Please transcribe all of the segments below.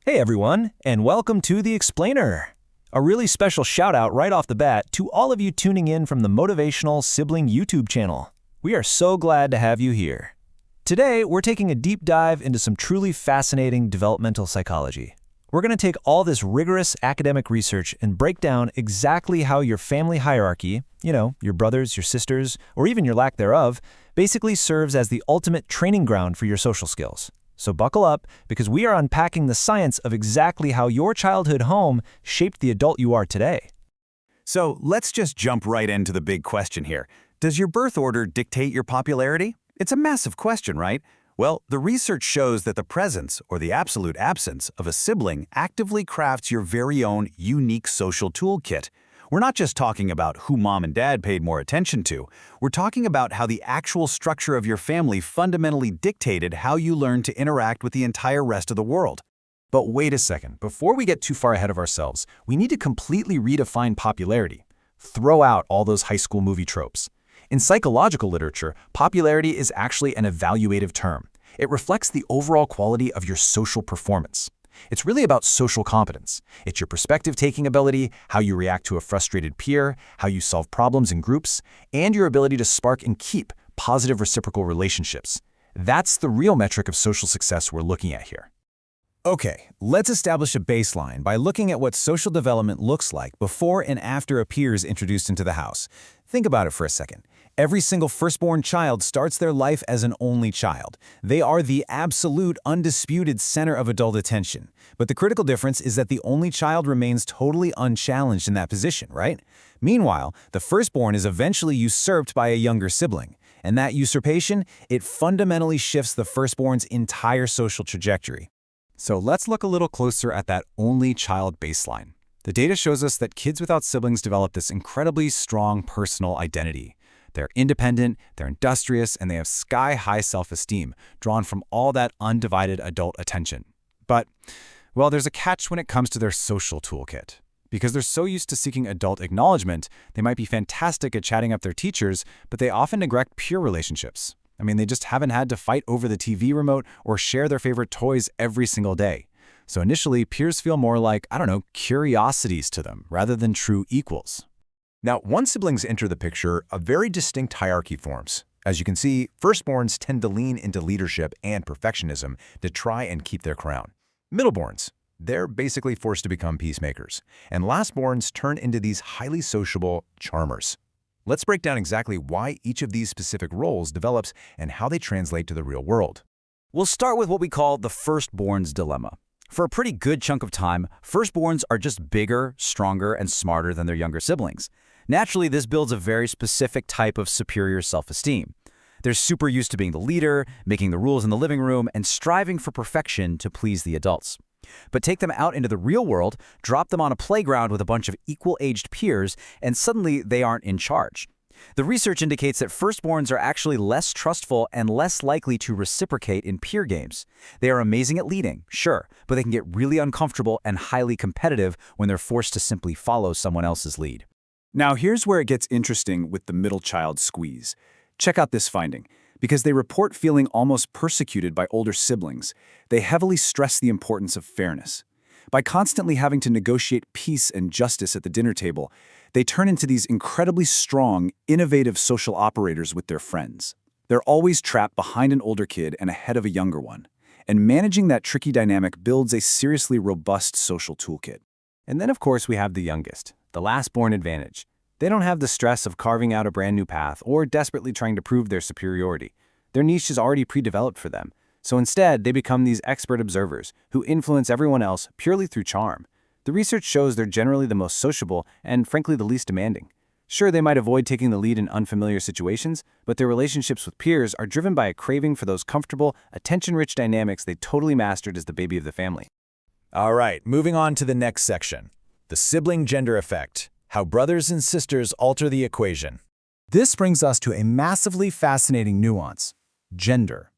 Hey everyone, and welcome to The Explainer. A really special shout out right off the bat to all of you tuning in from the Motivational Sibling YouTube channel. We are so glad to have you here. Today, we're taking a deep dive into some truly fascinating developmental psychology. We're going to take all this rigorous academic research and break down exactly how your family hierarchy, your brothers, your sisters, or even your lack thereof, basically serves as the ultimate training ground for your social skills. So buckle up, because we are unpacking the science of exactly how your childhood home shaped the adult you are today. So let's just jump right into the big question here. Does your birth order dictate your popularity? It's a massive question, right? Well, the research shows that the presence or the absolute absence of a sibling actively crafts your very own unique social toolkit. We're not just talking about who mom and dad paid more attention to. We're talking about how the actual structure of your family fundamentally dictated how you learn to interact with the entire rest of the world. But wait a second, before we get too far ahead of ourselves, we need to completely redefine popularity. Throw out all those high school movie tropes. In psychological literature, popularity is actually an evaluative term. It reflects the overall quality of your social performance. It's really about social competence. It's your perspective-taking ability, how you react to a frustrated peer, how you solve problems in groups, and your ability to spark and keep positive reciprocal relationships. That's the real metric of social success we're looking at here. Okay, let's establish a baseline by looking at what social development looks like before and after a peer is introduced into the house. Think about it for a second. Every single firstborn child starts their life as an only child. They are the absolute, undisputed center of adult attention. But the critical difference is that the only child remains totally unchallenged in that position, right? Meanwhile, the firstborn is eventually usurped by a younger sibling. And that usurpation, it fundamentally shifts the firstborn's entire social trajectory. So let's look a little closer at that only child baseline. The data shows us that kids without siblings develop this incredibly strong personal identity. They're independent, they're industrious, and they have sky-high self-esteem, drawn from all that undivided adult attention. But, well, there's a catch when it comes to their social toolkit. Because they're so used to seeking adult acknowledgement, they might be fantastic at chatting up their teachers, but they often neglect peer relationships. They just haven't had to fight over the TV remote or share their favorite toys every single day. So initially, peers feel more like, curiosities to them, rather than true equals. Now, once siblings enter the picture, a very distinct hierarchy forms. As you can see, firstborns tend to lean into leadership and perfectionism to try and keep their crown. Middleborns, they're basically forced to become peacemakers. And lastborns turn into these highly sociable charmers. Let's break down exactly why each of these specific roles develops and how they translate to the real world. We'll start with what we call the firstborn's dilemma. For a pretty good chunk of time, firstborns are just bigger, stronger, and smarter than their younger siblings. Naturally, this builds a very specific type of superior self-esteem. They're super used to being the leader, making the rules in the living room, and striving for perfection to please the adults. But take them out into the real world, drop them on a playground with a bunch of equal-aged peers, and suddenly they aren't in charge. The research indicates that firstborns are actually less trustful and less likely to reciprocate in peer games. They are amazing at leading, sure, but they can get really uncomfortable and highly competitive when they're forced to simply follow someone else's lead. Now, here's where it gets interesting with the middle child squeeze. Check out this finding. Because they report feeling almost persecuted by older siblings, they heavily stress the importance of fairness. By constantly having to negotiate peace and justice at the dinner table, they turn into these incredibly strong, innovative social operators with their friends. They're always trapped behind an older kid and ahead of a younger one. And managing that tricky dynamic builds a seriously robust social toolkit. And then, of course, we have the youngest, the last-born advantage. They don't have the stress of carving out a brand new path or desperately trying to prove their superiority. Their niche is already pre-developed for them. So instead, they become these expert observers who influence everyone else purely through charm. The research shows they're generally the most sociable and, frankly, the least demanding. Sure, they might avoid taking the lead in unfamiliar situations, but their relationships with peers are driven by a craving for those comfortable, attention-rich dynamics they totally mastered as the baby of the family. All right, moving on to the next section. The sibling gender effect. How brothers and sisters alter the equation. This brings us to a massively fascinating nuance: gender.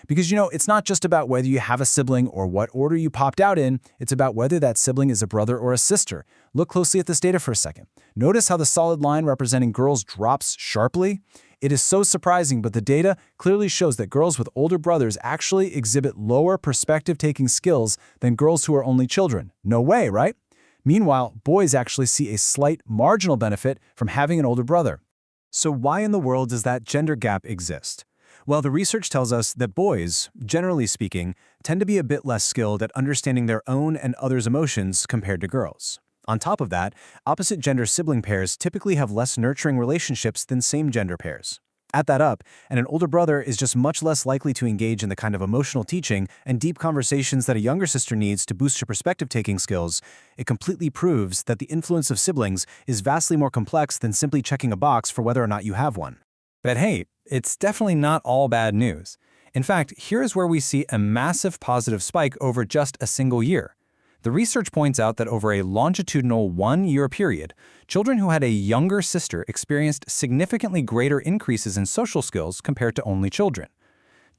Because, it's not just about whether you have a sibling or what order you popped out in, it's about whether that sibling is a brother or a sister. Look closely at this data for a second. Notice how the solid line representing girls drops sharply? It is so surprising, but the data clearly shows that girls with older brothers actually exhibit lower perspective-taking skills than girls who are only children. No way, right? Meanwhile, boys actually see a slight marginal benefit from having an older brother. So why in the world does that gender gap exist? Well, the research tells us that boys, generally speaking, tend to be a bit less skilled at understanding their own and others' emotions compared to girls. On top of that, opposite-gender sibling pairs typically have less nurturing relationships than same-gender pairs. Add that up, and an older brother is just much less likely to engage in the kind of emotional teaching and deep conversations that a younger sister needs to boost her perspective-taking skills. It completely proves that the influence of siblings is vastly more complex than simply checking a box for whether or not you have one. But hey, it's definitely not all bad news. In fact, here's where we see a massive positive spike over just a single year. The research points out that over a longitudinal 1-year period, children who had a younger sister experienced significantly greater increases in social skills compared to only children.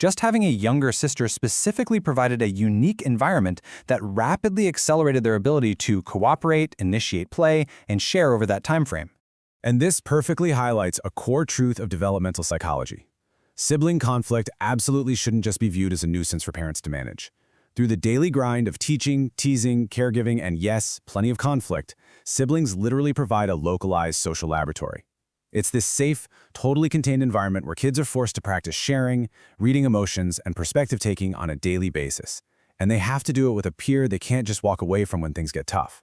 Just having a younger sister specifically provided a unique environment that rapidly accelerated their ability to cooperate, initiate play, and share over that time frame. And this perfectly highlights a core truth of developmental psychology. Sibling conflict absolutely shouldn't just be viewed as a nuisance for parents to manage. Through the daily grind of teaching, teasing, caregiving, and yes, plenty of conflict, siblings literally provide a localized social laboratory. It's this safe, totally contained environment where kids are forced to practice sharing, reading emotions, and perspective-taking on a daily basis. And they have to do it with a peer they can't just walk away from when things get tough.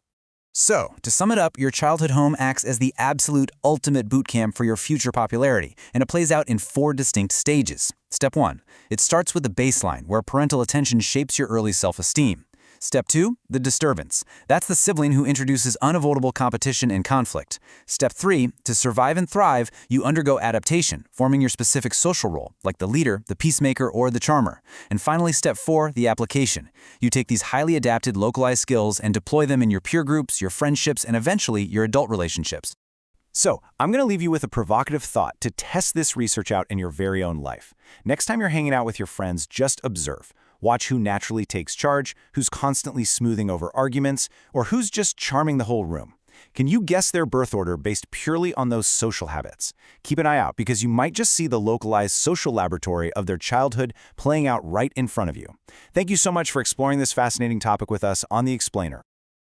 So, to sum it up, your childhood home acts as the absolute ultimate boot camp for your future popularity, and it plays out in 4 distinct stages. Step 1. It starts with the baseline, where parental attention shapes your early self-esteem. Step 2. The disturbance. That's the sibling who introduces unavoidable competition and conflict. Step 3. To survive and thrive, you undergo adaptation, forming your specific social role, like the leader, the peacemaker, or the charmer. And finally, Step 4. The application. You take these highly adapted, localized skills and deploy them in your peer groups, your friendships, and eventually your adult relationships. So, I'm going to leave you with a provocative thought to test this research out in your very own life. Next time you're hanging out with your friends, just observe. Watch who naturally takes charge, who's constantly smoothing over arguments, or who's just charming the whole room. Can you guess their birth order based purely on those social habits? Keep an eye out because you might just see the localized social laboratory of their childhood playing out right in front of you. Thank you so much for exploring this fascinating topic with us on The Explainer.